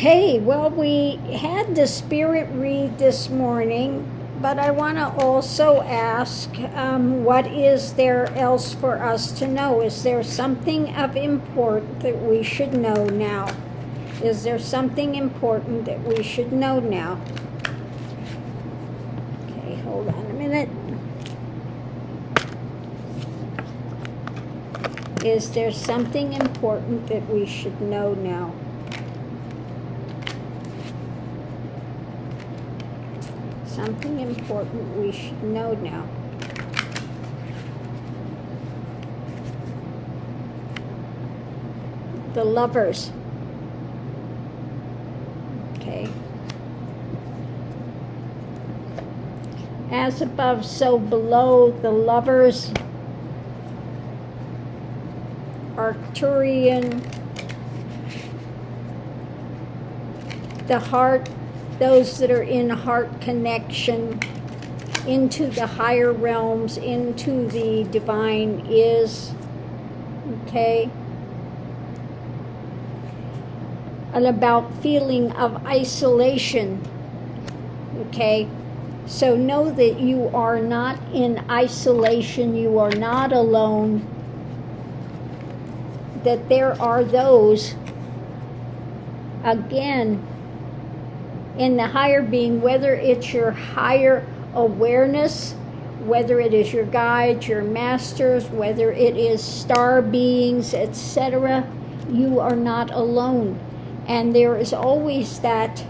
Okay, well, we had the spirit read this morning, but I want to also ask, what is there else for us to know? Is there something of import that we should know now? Is there something important that we should know now? Okay, hold on a minute. Is there something important that we should know now? Something important we should know now. The lovers. Okay. As above, so below. The lovers. Arcturian. The heart. Those that are in heart connection into the higher realms, into the divine is, okay? And about feeling of isolation, okay? So know that you are not in isolation, you are not alone, that there are those, again, in the higher being, whether it's your higher awareness, whether it is your guides, your masters, whether it is star beings, etc., you are not alone. And there is always that.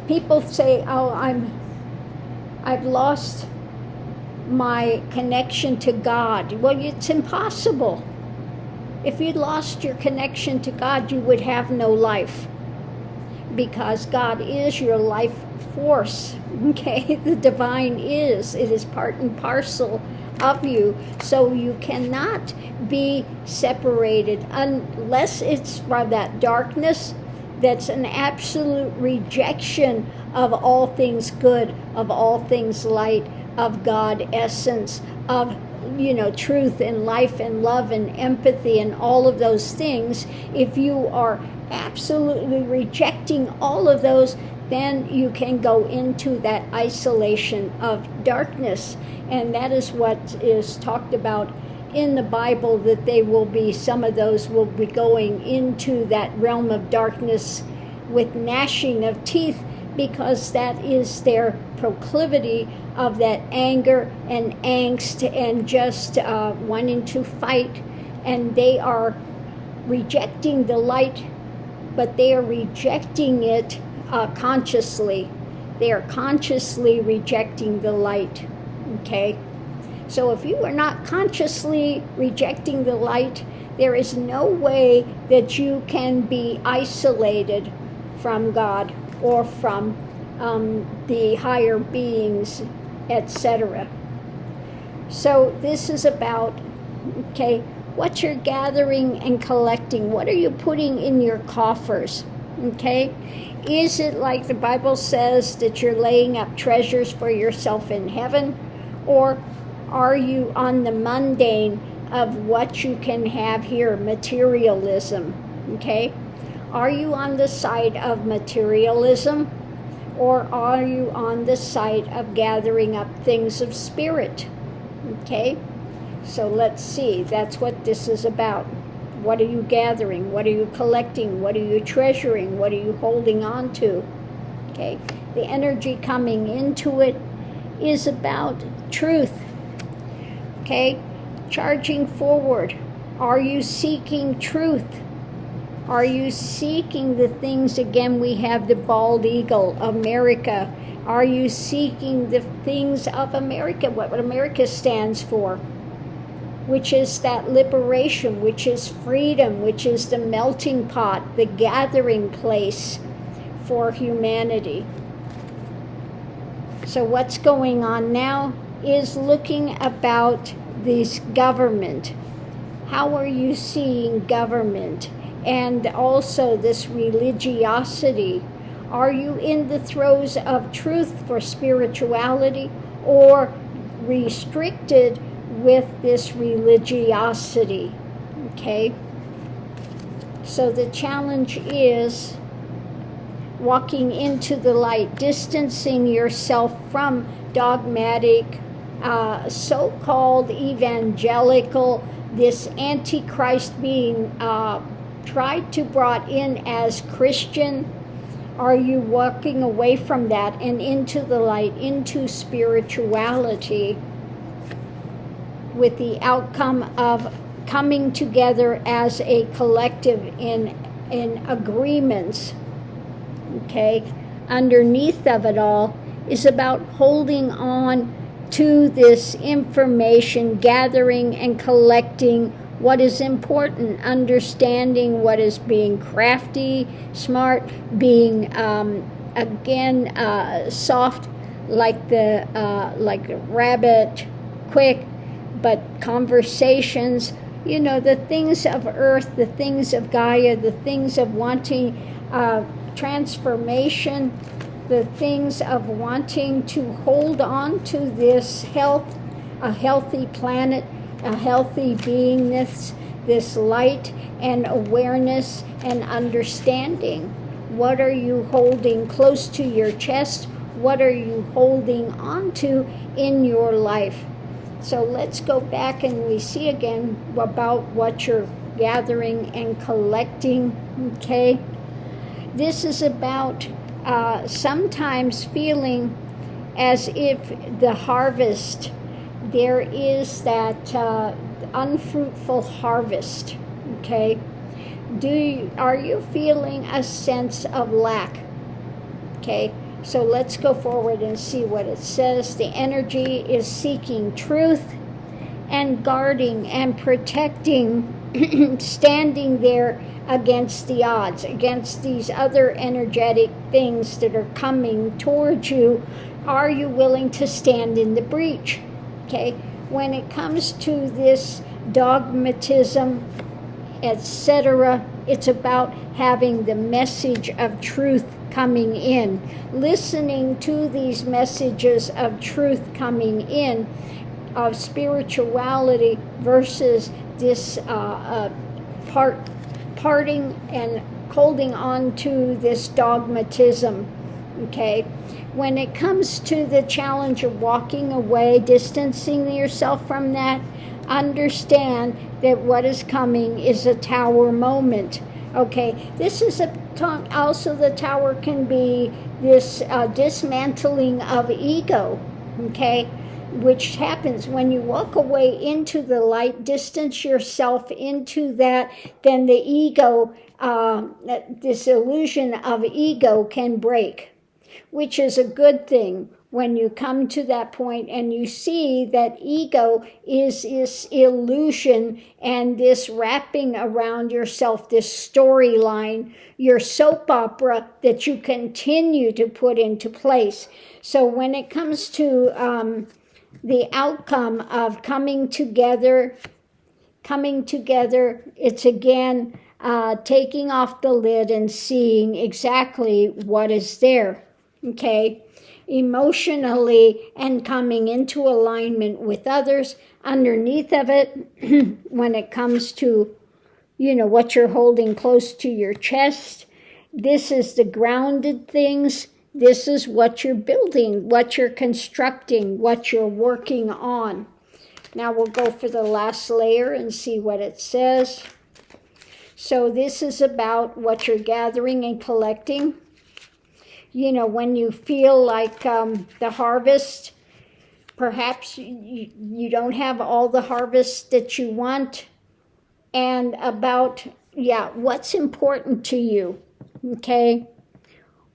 People say, oh, I've lost my connection to God. Well, it's impossible. If you'd lost your connection to God, you would have no life. Because God is your life force, okay? The divine is. It is part and parcel of you. So you cannot be separated unless it's from that darkness that's an absolute rejection of all things good, of all things light, of God essence, of truth and life and love and empathy and all of those things. If you are absolutely rejecting all of those, then you can go into that isolation of darkness. And that is what is talked about in the Bible, that they will be, some of those will be going into that realm of darkness with gnashing of teeth, because that is their proclivity of that anger and angst and just wanting to fight. And they are rejecting the light, but they are rejecting it consciously. They are consciously rejecting the light, okay? So if you are not consciously rejecting the light, there is no way that you can be isolated from God or from the higher beings, etc. So this is about, okay, what you're gathering and collecting. What are you putting in your coffers, okay? Is it like the Bible says that you're laying up treasures for yourself in heaven? Or are you on the mundane of what you can have here, materialism, okay? Are you on the side of materialism, or are you on the side of gathering up things of spirit, okay? So let's see, that's what this is about. What are you gathering? What are you collecting? What are you treasuring? What are you holding on to? Okay, the energy coming into it is about truth. Okay, charging forward. Are you seeking truth? Are you seeking the things? Again, we have the bald eagle, America. Are you seeking the things of America, what America stands for? Which is that liberation, which is freedom, which is the melting pot, the gathering place for humanity. So what's going on now is looking about this government. How are you seeing government? And also this religiosity. Are you in the throes of truth for spirituality, or restricted with this religiosity? Okay, so the challenge is walking into the light, distancing yourself from dogmatic, so-called evangelical, this antichrist being tried to brought in as Christian. Are you walking away from that and into the light, into spirituality, with the outcome of coming together as a collective in agreements? Okay, underneath of it all is about holding on to this information, gathering and collecting what is important, understanding what is being crafty, smart, being soft like the rabbit, quick, but conversations, the things of earth, the things of Gaia, the things of wanting transformation, the things of wanting to hold on to this health, a healthy planet, a healthy beingness, this light and awareness and understanding. What are you holding close to your chest? What are you holding on to in your life? So let's go back and we see again about what you're gathering and collecting, okay? This is about sometimes feeling as if the harvest, there is that unfruitful harvest, okay? Are you feeling a sense of lack? Okay, so let's go forward and see what it says. The energy is seeking truth and guarding and protecting, standing there against the odds, against these other energetic things that are coming towards you. Are you willing to stand in the breach? Okay, when it comes to this dogmatism, etc., it's about having the message of truth coming in, listening to these messages of truth coming in, of spirituality versus this parting and holding on to this dogmatism. Okay, when it comes to the challenge of walking away, distancing yourself from that, understand that what is coming is a tower moment. Okay, this is also the tower can be this dismantling of ego, okay, which happens when you walk away into the light, distance yourself into that, then the ego, this illusion of ego can break, which is a good thing when you come to that point and you see that ego is this illusion and this wrapping around yourself, this storyline, your soap opera that you continue to put into place. So when it comes to the outcome of coming together, it's again taking off the lid and seeing exactly what is there, okay? Emotionally and coming into alignment with others. Underneath of it, when it comes to, what you're holding close to your chest, this is the grounded things. This is what you're building, what you're constructing, what you're working on. Now we'll go for the last layer and see what it says. So this is about what you're gathering and collecting. When you feel like the harvest, perhaps you don't have all the harvest that you want, and about, what's important to you, okay?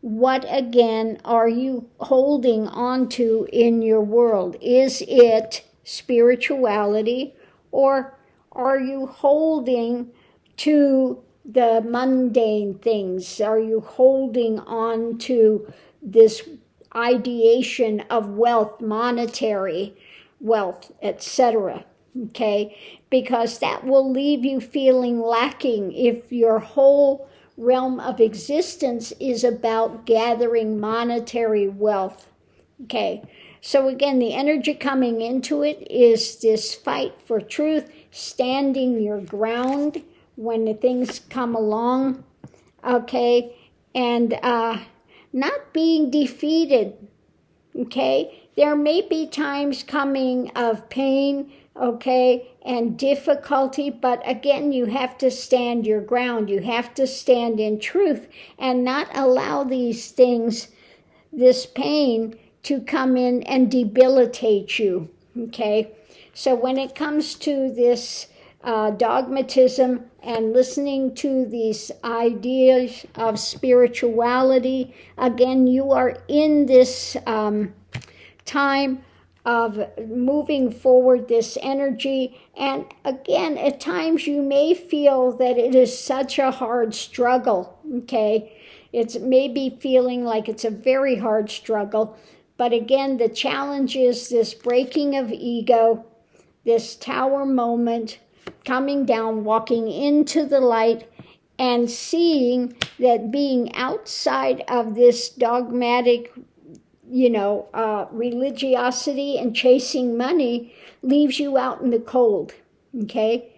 What, again, are you holding on to in your world? Is it spirituality, or are you holding to the mundane things? Are you holding on to this ideation of wealth, monetary wealth, etc.? Okay, because that will leave you feeling lacking if your whole realm of existence is about gathering monetary wealth. Okay, so again, the energy coming into it is this fight for truth, standing your ground when the things come along, okay, and not being defeated, okay? There may be times coming of pain, okay, and difficulty, but again, you have to stand your ground. You have to stand in truth and not allow these things, this pain, to come in and debilitate you, okay? So when it comes to this dogmatism and listening to these ideas of spirituality, again, you are in this time of moving forward this energy. And again, at times you may feel that it is such a hard struggle, okay? It's maybe feeling like it's a very hard struggle. But again, the challenge is this breaking of ego, this tower moment, coming down, walking into the light, and seeing that being outside of this dogmatic, religiosity and chasing money leaves you out in the cold, okay?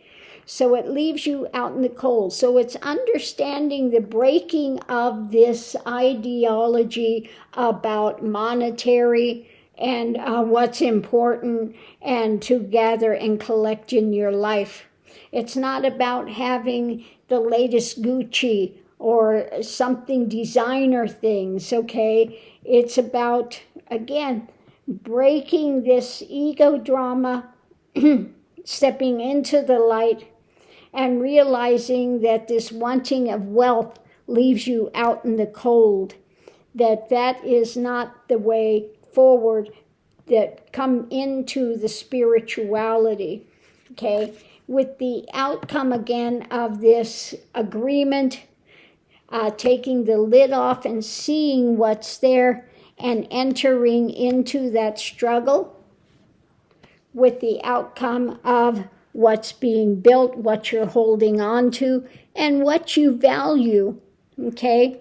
So it leaves you out in the cold. So it's understanding the breaking of this ideology about monetary and what's important and to gather and collect in your life. It's not about having the latest Gucci or something designer things, okay? It's about, again, breaking this ego drama, stepping into the light, and realizing that this wanting of wealth leaves you out in the cold, that is not the way forward, that come into the spirituality, okay? With the outcome again of this agreement, taking the lid off and seeing what's there and entering into that struggle with the outcome of what's being built, what you're holding on to, and what you value, okay?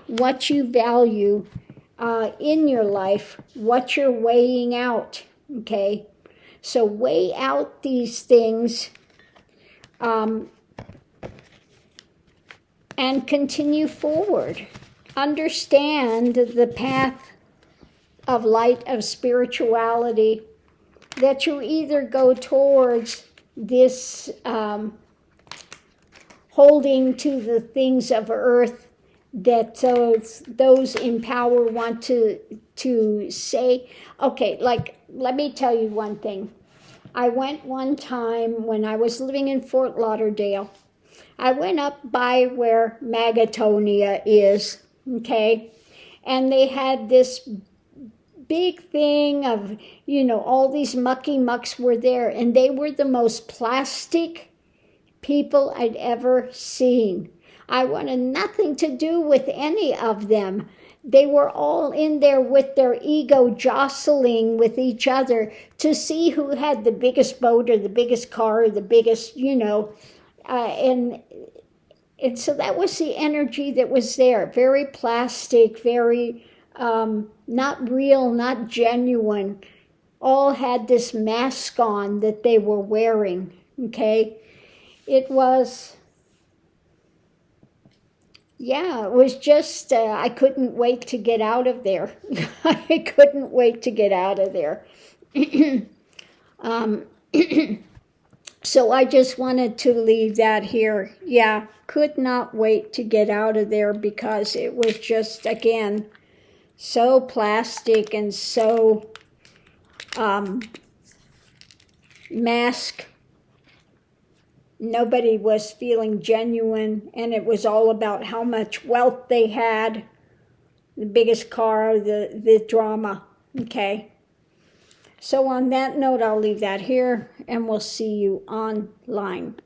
What you value in your life, what you're weighing out, okay? So weigh out these things and continue forward. Understand the path of light, of spirituality, that you either go towards this holding to the things of earth that those in power want to say. Okay, like, let me tell you one thing. I went one time when I was living in Fort Lauderdale. I went up by where Magatonia is, okay? And they had this big thing of, all these mucky mucks were there, and they were the most plastic people I'd ever seen. I wanted nothing to do with any of them. They were all in there with their ego jostling with each other to see who had the biggest boat or the biggest car or the biggest, and so that was the energy that was there. Very plastic, very not real, not genuine. All had this mask on that they were wearing, okay? It was just, I couldn't wait to get out of there. I couldn't wait to get out of there. So I just wanted to leave that here. Yeah, could not wait to get out of there because it was just, again, so plastic and so mask. Nobody was feeling genuine, and it was all about how much wealth they had, the biggest car, the drama, okay? So on that note, I'll leave that here, and we'll see you online.